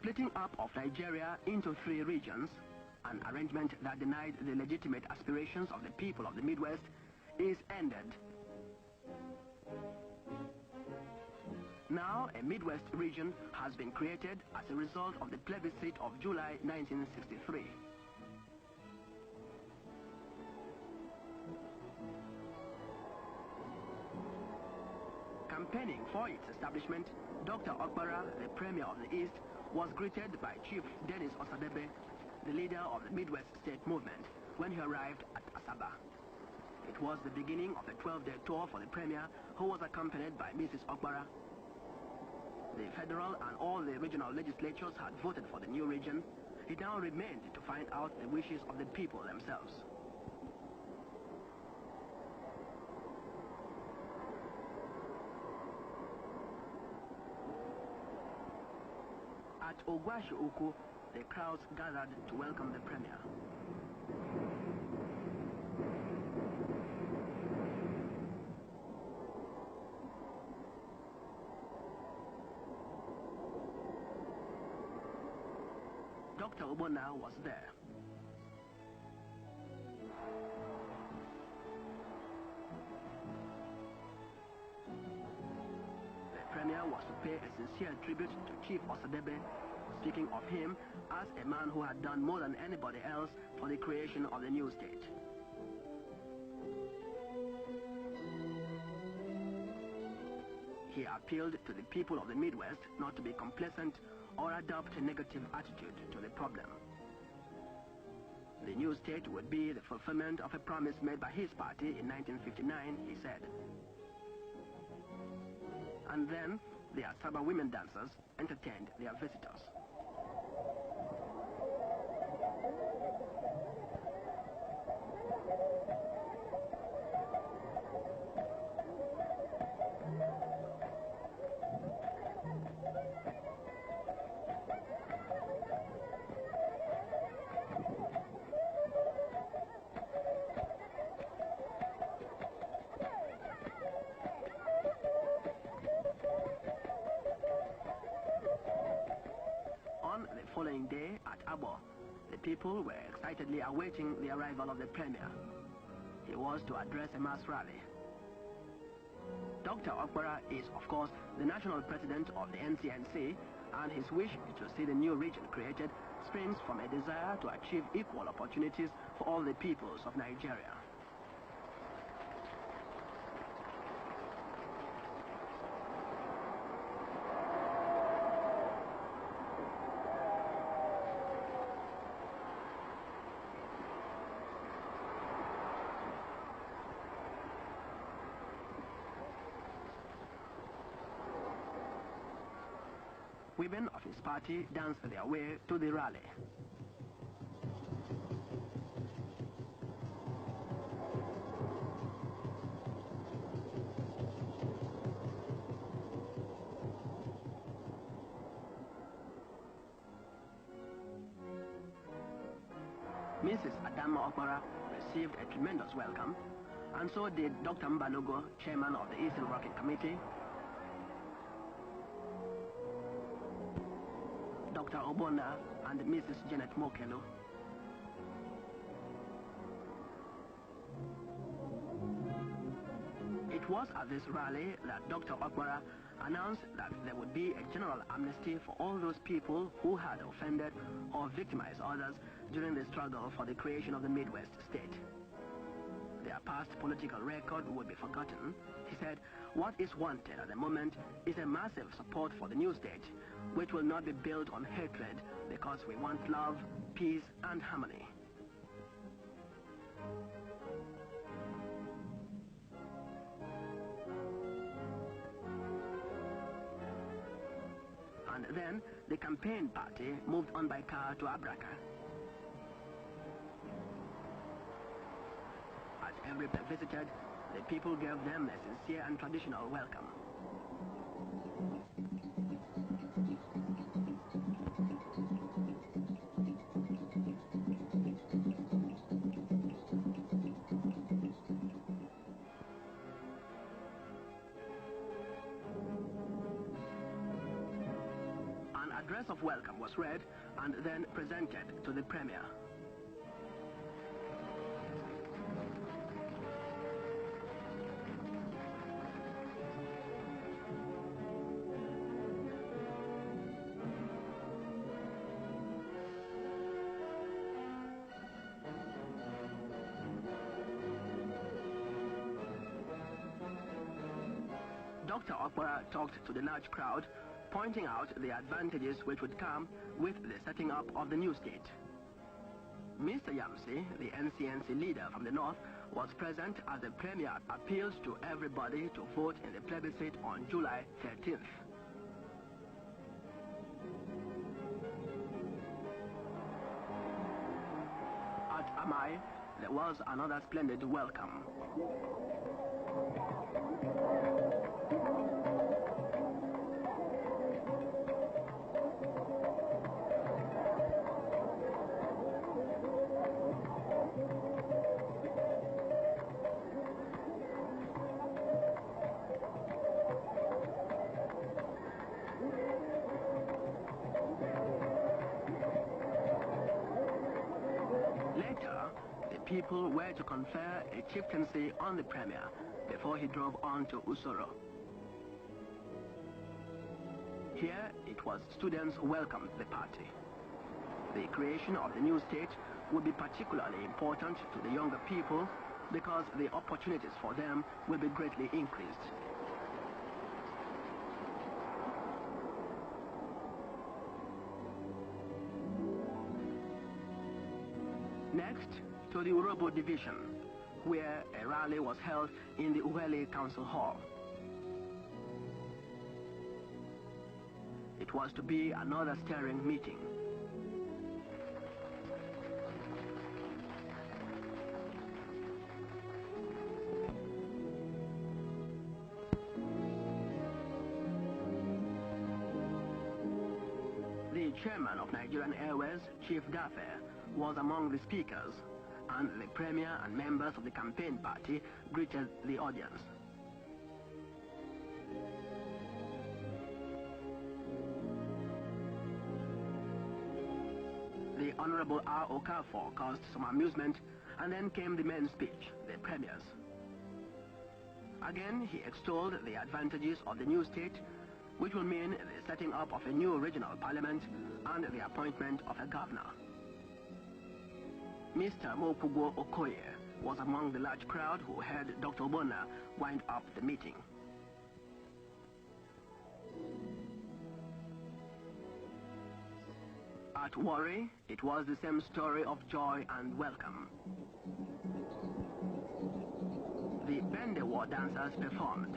splitting up of Nigeria into 3 regions, an arrangement that denied the legitimate aspirations of the people of the Midwest, is ended. Now, a Midwest region has been created as a result of the plebiscite of July 1963. Campaigning for its establishment, Dr. Okpara, the Premier of the East, was greeted by Chief Dennis Osadebe, the leader of the Midwest State Movement, when he arrived at Asaba. It was the beginning of a 12-day tour for the Premier, who was accompanied by Mrs. Okpara. The federal and all the regional legislatures had voted for the new region. It now remained to find out the wishes of the people themselves. At Ogwashi Uku, the crowds gathered to welcome the Premier. Dr. Obona was there. The Premier was to pay a sincere tribute to Chief Osadebe, speaking of him as a man who had done more than anybody else for the creation of the new state. He appealed to the people of the Midwest not to be complacent or adopt a negative attitude to the problem. The new state would be the fulfillment of a promise made by his party in 1959, he said. And then the Asaba women dancers entertained their visitors. On the following day at Abo, the people were excitedly awaiting the arrival of the Premier. He was to address a mass rally. Dr. Okpara is, of course, the national president of the NCNC, and his wish to see the new region created springs from a desire to achieve equal opportunities for all the peoples of Nigeria. Women of his party danced their way to the rally. Mrs. Adama Okpara received a tremendous welcome, and so did Dr. Mbanogo, chairman of the Eastern Working Committee, Dr. Obona and Mrs. Janet Mokelo. It was at this rally that Dr. Okpara announced that there would be a general amnesty for all those people who had offended or victimized others during the struggle for the creation of the Midwest state. Their past political record would be forgotten. He said, what is wanted at the moment is a massive support for the new state, which will not be built on hatred, because we want love, peace, and harmony. And then the campaign party moved on by car to Abraka. As every place visited, the people gave them a sincere and traditional welcome. An address of welcome was read and then presented to the Premier. Dr. Okpara talked to the large crowd, pointing out the advantages which would come with the setting up of the new state. Mr. Yamsi, the NCNC leader from the north, was present as the Premier appealed to everybody to vote in the plebiscite on July 13th. At Amai, there was another splendid welcome. Later, the people were to confer a chieftaincy on the Premier before he drove on to Usoro. Here, it was students who welcomed the party. The creation of the new state would be particularly important to the younger people because the opportunities for them will be greatly increased. Next, to the Urobo division, where a rally was held in the Uwele Council Hall. It was to be another stirring meeting. The chairman of Nigerian Airways, Chief Dafe, was among the speakers, and the Premier and members of the campaign party greeted the audience. The Honorable R. Okafor caused some amusement, and then came the main speech, the Premier's. Again, he extolled the advantages of the new state, which will mean the setting up of a new regional parliament and the appointment of a governor. Mr. Mopugo Okoye was among the large crowd who heard Dr. Obona wind up the meeting. At Warri, it was the same story of joy and welcome. The Bende War dancers performed.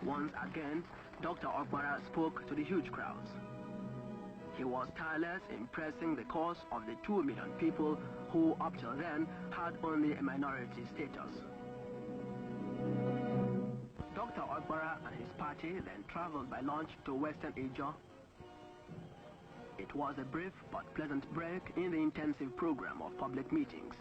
Once again, Dr. Okpara spoke to the huge crowds. He was tireless in pressing the cause of the 2 million people who, up till then, had only a minority status. Dr. Okpara and his party then traveled by launch to Western Asia. It was a brief but pleasant break in the intensive program of public meetings.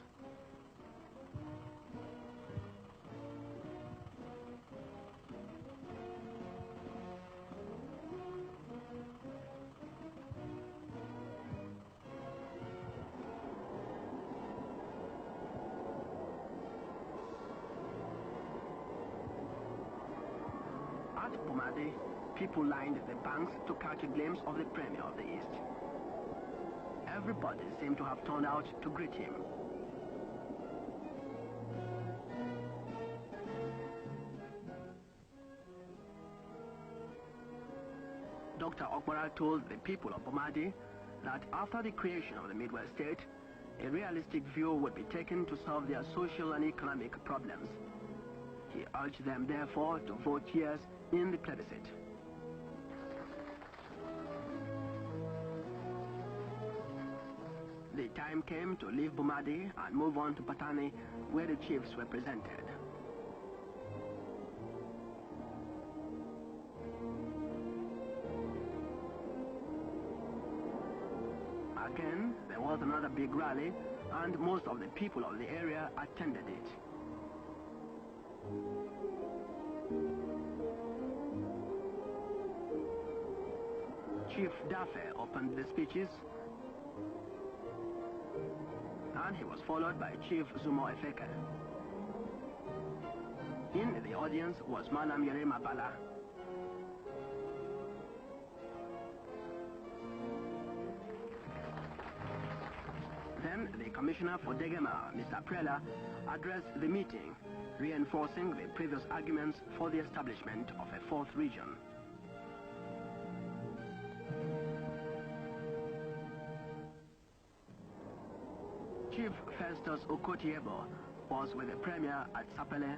At Bomadi, people lined the banks to catch a glimpse of the Premier of the East. Everybody seemed to have turned out to greet him. Dr. Okpara told the people of Bomadi that after the creation of the Midwest state, a realistic view would be taken to solve their social and economic problems. He urged them, therefore, to vote yes in the plebiscite. The time came to leave Bomadi and move on to Patani, where the chiefs were presented. Again, there was another big rally, and most of the people of the area attended it. Chief Dafe opened the speeches, and he was followed by Chief Zumo Efeke. In the audience was Madam Yerema Bala. Then the Commissioner for Degema, Mr. Prela, addressed the meeting, reinforcing the previous arguments for the establishment of a fourth region. Chief Festus Okotiebo was with the Premier at Sapele.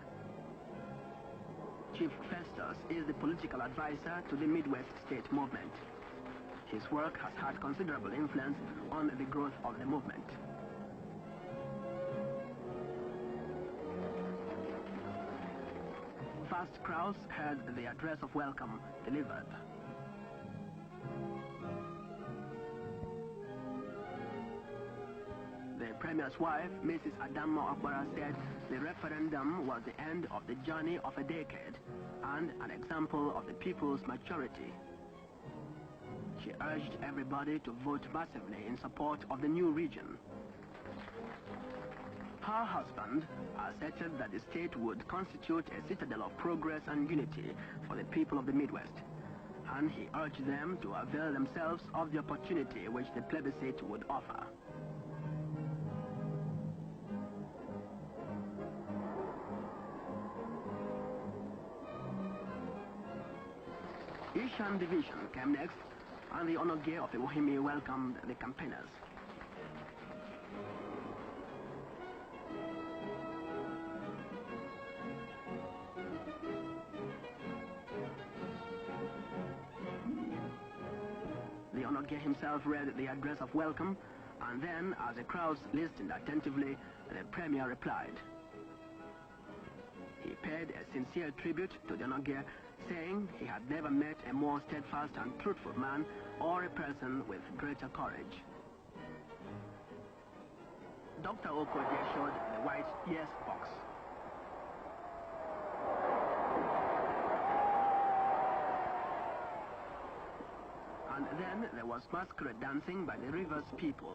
Chief Festus is the political advisor to the Midwest State Movement. His work has had considerable influence on the growth of the movement. Vast crowds heard the address of welcome delivered. The Premier's wife, Mrs. Adamo Agbara, said the referendum was the end of the journey of a decade and an example of the people's maturity. She urged everybody to vote massively in support of the new region. Her husband asserted that the state would constitute a citadel of progress and unity for the people of the Midwest, and he urged them to avail themselves of the opportunity which the plebiscite would offer. Ishan Division came next, and the Onoge of Iwohimi welcomed the campaigners. The Onoge himself read the address of welcome, and then, as the crowds listened attentively, the Premier replied. He paid a sincere tribute to the Onoge, saying he had never met a more steadfast and truthful man or a person with greater courage. Dr. Okoje showed the white yes box. And then there was masquerade dancing by the river's people.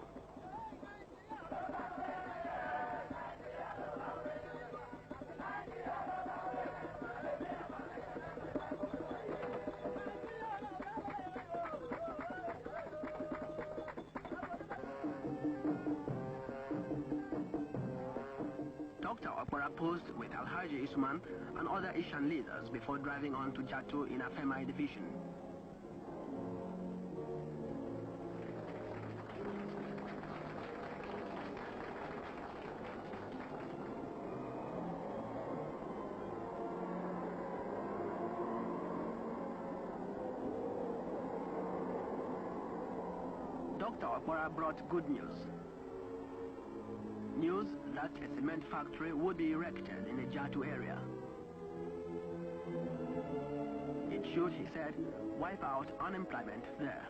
Dr. Opera posed with Alhaji Isuman and other Ishan leaders before driving on to Jatu in Afemai Division. Dr. Opera brought good news. News that a cement factory would be erected in the Jatu area. It should, he said, wipe out unemployment there.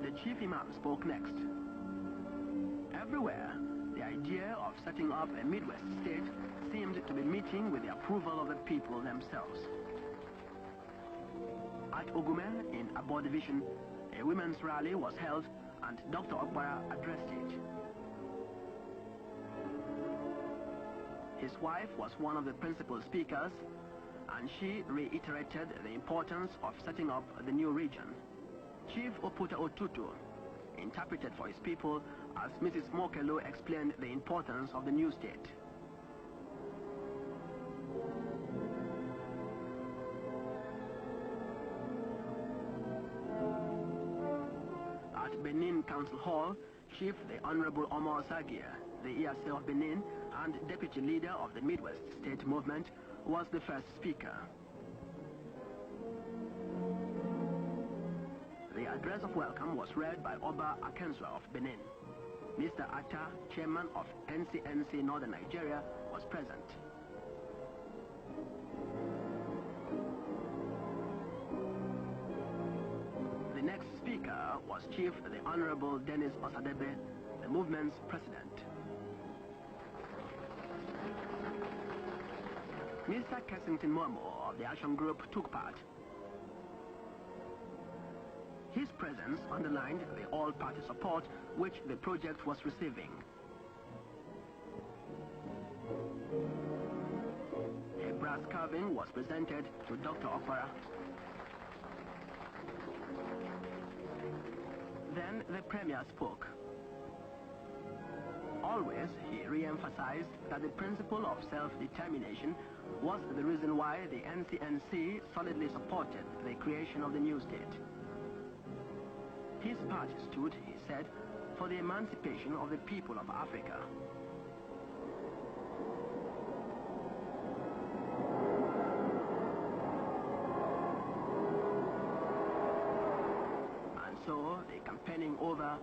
The chief imam spoke next. Everywhere, the idea of setting up a Midwest state seemed to be meeting with the approval of the people themselves. At Ogume in Abo Division, a women's rally was held and Dr. Ogbara addressed it. His wife was one of the principal speakers, and she reiterated the importance of setting up the new region. Chief Oputa Otutu interpreted for his people as Mrs. Mokelo explained the importance of the new state. At Benin Council Hall, Chief the Honorable Omar Sagia, the ESA of Benin and deputy leader of the Midwest State Movement, was the first speaker. The address of welcome was read by Oba Akenswa of Benin. Mr. Atta, chairman of NCNC Northern Nigeria, was present. The next speaker was Chief the Honorable Dennis Osadebe, the movement's president. Mr. Kensington Momo of the Action Group took part. His presence underlined the all-party support which the project was receiving. A brass carving was presented to Dr. Okpara. Then the Premier spoke. Always, he re-emphasized that the principle of self-determination was the reason why the NCNC solidly supported the creation of the new state. His party stood, he said, for the emancipation of the people of Africa. And so, the campaigning over,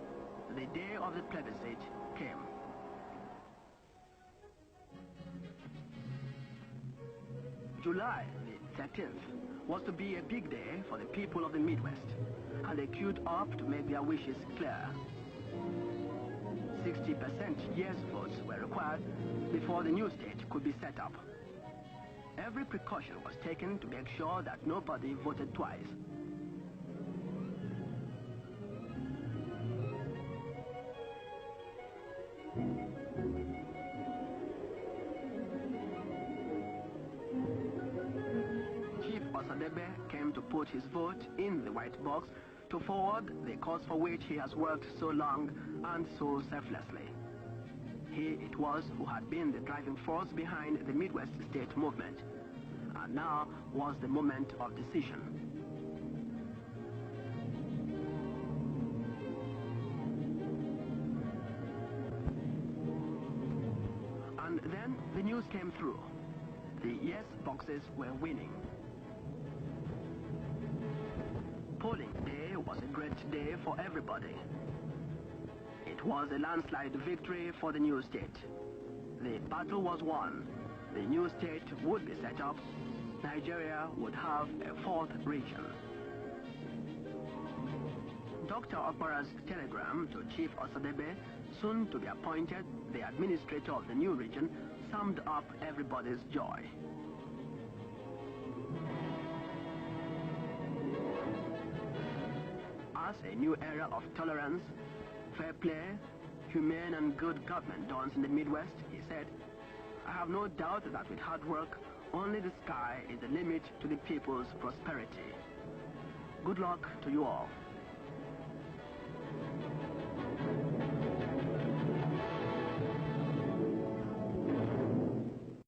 the day of the plebiscite came. July the 13th was to be a big day for the people of the Midwest, and they queued up to make their wishes clear. 60% yes votes were required before the new state could be set up. Every precaution was taken to make sure that nobody voted twice. Chief Osadebe came to put his vote in the white box to forward the cause for which he has worked so long and so selflessly. He it was who had been the driving force behind the Midwest state movement, and now was the moment of decision. And then the news came through. The yes boxes were winning. Polling day was a great day for everybody. It was a landslide victory for the new state. The battle was won. The new state would be set up. Nigeria would have a fourth region. Dr. Okpara's telegram to Chief Osadebe, soon to be appointed the administrator of the new region, summed up everybody's joy. As a new era of tolerance, fair play, humane and good government dawns in the Midwest, he said, I have no doubt that with hard work, only the sky is the limit to the people's prosperity. Good luck to you all.